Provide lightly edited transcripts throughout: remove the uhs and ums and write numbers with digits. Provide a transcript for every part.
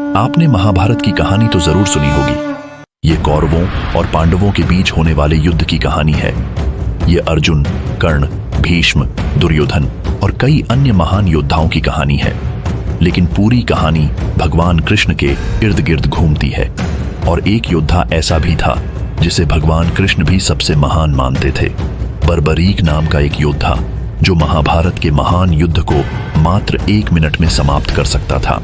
आपने महाभारत की कहानी तो जरूर सुनी होगी। ये कौरवों और पांडवों के बीच होने वाले युद्ध की कहानी है। ये अर्जुन, कर्ण, भीष्म, दुर्योधन और कई अन्य महान योद्धाओं की कहानी है। लेकिन पूरी कहानी भगवान कृष्ण के इर्द गिर्द घूमती है। और एक योद्धा ऐसा भी था जिसे भगवान कृष्ण भी सबसे महान मानते थे। बर्बरीक नाम का एक योद्धा जो महाभारत के महान युद्ध को मात्र 1 मिनट में समाप्त कर सकता था।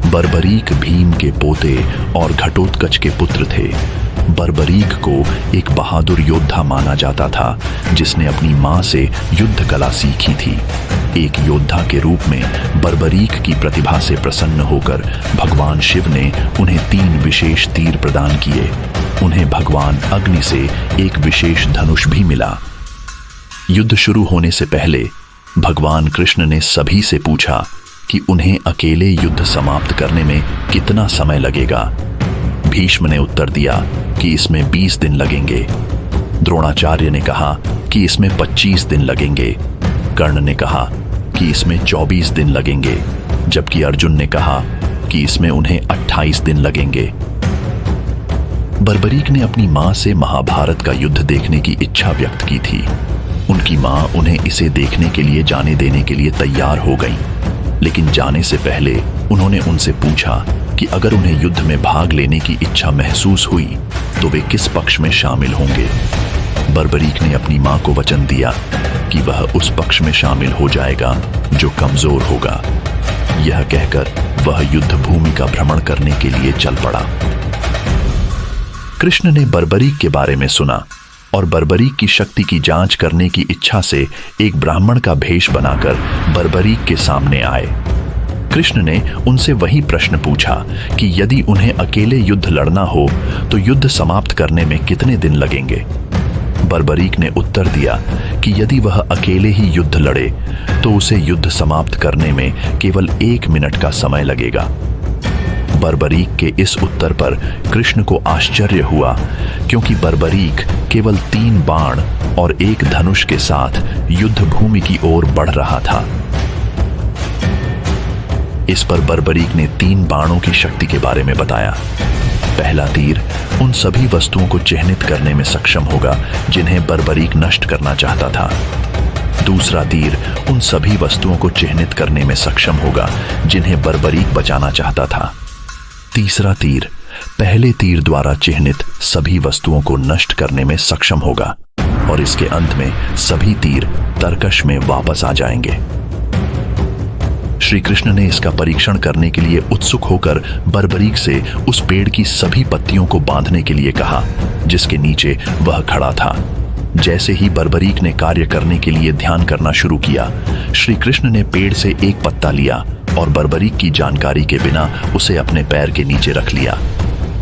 बर्बरीक भीम के पोते और घटोत्कच के पुत्र थे। बर्बरीक को एक बहादुर योद्धा माना जाता था जिसने अपनी मां से युद्ध कला सीखी थी। एक योद्धा के रूप में बर्बरीक की प्रतिभा से प्रसन्न होकर भगवान शिव ने उन्हें 3 विशेष तीर प्रदान किए। उन्हें भगवान अग्नि से एक विशेष धनुष भी मिला। युद्ध शुरू होने से पहले भगवान कृष्ण ने सभी से पूछा कि उन्हें अकेले युद्ध समाप्त करने में कितना समय लगेगा। भीष्म ने उत्तर दिया कि इसमें 20 दिन लगेंगे। द्रोणाचार्य ने कहा कि इसमें 25 दिन लगेंगे। कर्ण ने कहा कि इसमें 24 दिन लगेंगे, जबकि अर्जुन ने कहा कि इसमें उन्हें 28 दिन लगेंगे। बर्बरीक ने अपनी मां से महाभारत का युद्ध देखने की इच्छा व्यक्त की थी। उनकी मां उन्हें इसे देखने के लिए जाने देने के लिए तैयार हो गईं। लेकिन जाने से पहले उन्होंने उनसे पूछा कि अगर उन्हें युद्ध में भाग लेने की इच्छा महसूस हुई तो वे किस पक्ष में शामिल होंगे। बर्बरीक ने अपनी मां को वचन दिया कि वह उस पक्ष में शामिल हो जाएगा जो कमजोर होगा। यह कहकर वह युद्ध भूमि का भ्रमण करने के लिए चल पड़ा। कृष्ण ने बर्बरीक के बारे में सुना और बर्बरीक की शक्ति की जांच करने की इच्छा से एक ब्राह्मण का भेष बनाकर बर्बरीक के सामने आए। कृष्ण ने उनसे वही प्रश्न पूछा कि यदि उन्हें अकेले युद्ध लड़ना हो तो युद्ध समाप्त करने में कितने दिन लगेंगे। बर्बरीक ने उत्तर दिया कि यदि वह अकेले ही युद्ध लड़े तो उसे युद्ध समाप्त करने में केवल 1 मिनट का समय लगेगा। बर्बरीक के इस उत्तर पर कृष्ण को आश्चर्य हुआ, क्योंकि बर्बरीक केवल 3 बाण और 1 धनुष के साथ युद्ध भूमि की ओर बढ़ रहा था। इस पर बर्बरीक ने 3 बाणों की शक्ति के बारे में बताया। पहला तीर उन सभी वस्तुओं को चिह्नित करने में सक्षम होगा जिन्हें बर्बरीक नष्ट करना चाहता था। दूसरा तीर उन सभी वस्तुओं को चिह्नित करने में सक्षम होगा जिन्हें बर्बरीक बचाना चाहता था। तीसरा तीर पहले तीर द्वारा चिह्नित सभी वस्तुओं को नष्ट करने में सक्षम होगा और इसके अंत में सभी तीर तरकश में वापस आ जाएंगे। श्री कृष्ण ने इसका परीक्षण करने के लिए उत्सुक होकर बर्बरीक से उस पेड़ की सभी पत्तियों को बांधने के लिए कहा जिसके नीचे वह खड़ा था। जैसे ही बर्बरीक ने कार्य करने के लिए ध्यान करना शुरू किया, श्री कृष्ण ने पेड़ से एक पत्ता लिया और बर्बरीक की जानकारी के बिना उसे अपने पैर के नीचे रख लिया।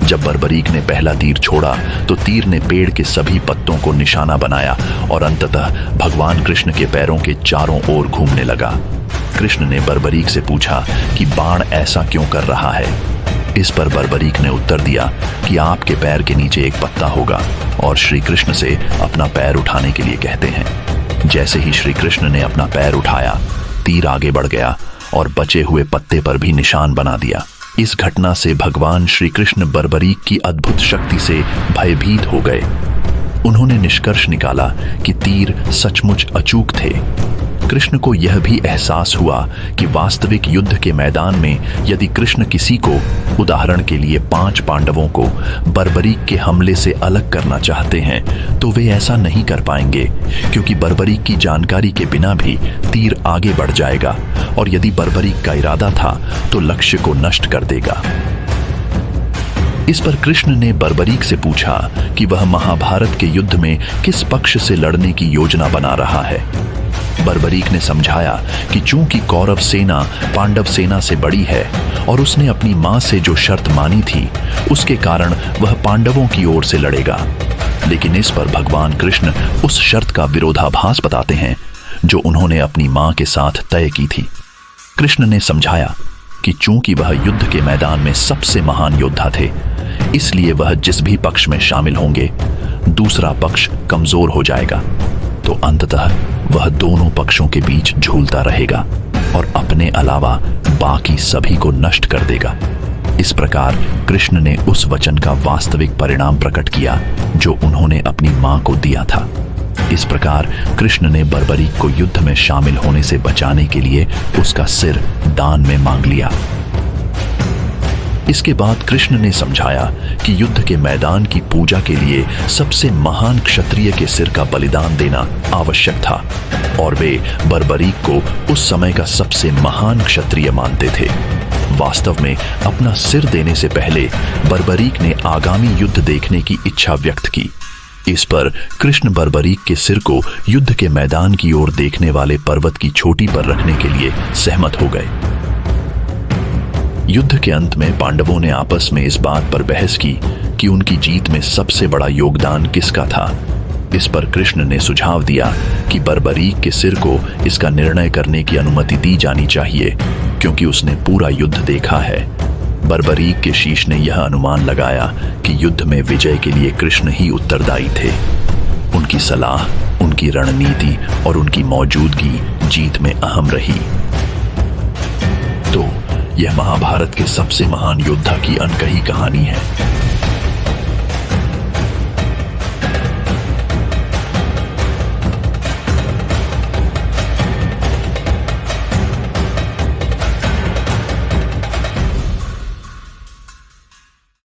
जब बर्बरीक ने पहला तीर छोड़ा तो तीर ने पेड़ के सभी पत्तों को निशाना बनाया और अंततः भगवान कृष्ण के पैरों के चारों ओर घूमने लगा। कृष्ण ने बर्बरीक से पूछा कि बाण ऐसा क्यों कर रहा है। इस पर बर्बरीक ने उत्तर दिया कि आपके पैर के नीचे एक पत्ता होगा और श्री कृष्ण से अपना पैर उठाने के लिए कहते हैं। जैसे ही श्री कृष्ण ने अपना पैर उठाया, तीर आगे बढ़ गया और बचे हुए पत्ते पर भी निशान बना दिया। इस घटना से भगवान श्री कृष्ण बर्बरीक की अद्भुत शक्ति से भयभीत हो गए। उन्होंने निष्कर्ष निकाला कि तीर सचमुच अचूक थे। कृष्ण को यह भी एहसास हुआ कि वास्तविक युद्ध के मैदान में यदि कृष्ण किसी को, उदाहरण के लिए 5 पांडवों को, बर्बरीक के हमले से अलग करना चाहते हैं तो वे ऐसा नहीं कर पाएंगे, क्योंकि बर्बरीक की जानकारी के बिना भी तीर आगे बढ़ जाएगा और यदि बर्बरीक का इरादा था तो लक्ष्य को नष्ट कर देगा। इस पर कृष्ण ने बर्बरीक से पूछा कि वह महाभारत के युद्ध में किस पक्ष से लड़ने की योजना बना रहा है। बर्बरीक ने समझाया कि चूंकि कौरव सेना पांडव सेना से बड़ी है और उसने अपनी मां से जो शर्त मानी थी उसके कारण वह पांडवों की ओर से लड़ेगा। लेकिन इस पर भगवान कृष्ण उस शर्त का विरोधाभास बताते हैं जो उन्होंने अपनी मां के साथ तय की थी। कृष्ण ने समझाया कि चूंकि वह युद्ध के मैदान में सबसे महान योद्धा थे, इसलिए वह जिस भी पक्ष में शामिल होंगे दूसरा पक्ष कमजोर हो जाएगा, तो अंततः वह दोनों पक्षों के बीच झूलता रहेगा और अपने अलावा बाकी सभी को नष्ट कर देगा। इस प्रकार कृष्ण ने उस वचन का वास्तविक परिणाम प्रकट किया जो उन्होंने अपनी मां को दिया था। इस प्रकार कृष्ण ने बर्बरीक को युद्ध में शामिल होने से बचाने के लिए उसका सिर दान में मांग लिया। इसके बाद कृष्ण ने समझाया कि युद्ध के मैदान की पूजा के लिए सबसे महान क्षत्रिय के सिर का बलिदान देना आवश्यक था और वे बर्बरीक को उस समय का सबसे महान क्षत्रिय मानते थे। वास्तव में अपना सिर देने से पहले बर्बरीक ने आगामी युद्ध देखने की इच्छा व्यक्त की। इस पर कृष्ण बर्बरीक के सिर को युद्ध के मैदान की ओर देखने वाले पर्वत की चोटी पर रखने के लिए सहमत हो गए। युद्ध के अंत में पांडवों ने आपस में इस बात पर बहस की कि उनकी जीत में सबसे बड़ा योगदान किसका था। इस पर कृष्ण ने सुझाव दिया कि बर्बरीक के सिर को इसका निर्णय करने की अनुमति दी जानी चाहिए क्योंकि उसने पूरा युद्ध देखा है। बर्बरीक के शीश ने यह अनुमान लगाया कि युद्ध में विजय के लिए कृष्ण ही उत्तरदायी थे। उनकी सलाह, उनकी रणनीति और उनकी मौजूदगी जीत में अहम रही। तो यह महाभारत के सबसे महान योद्धा की अनकही कहानी है।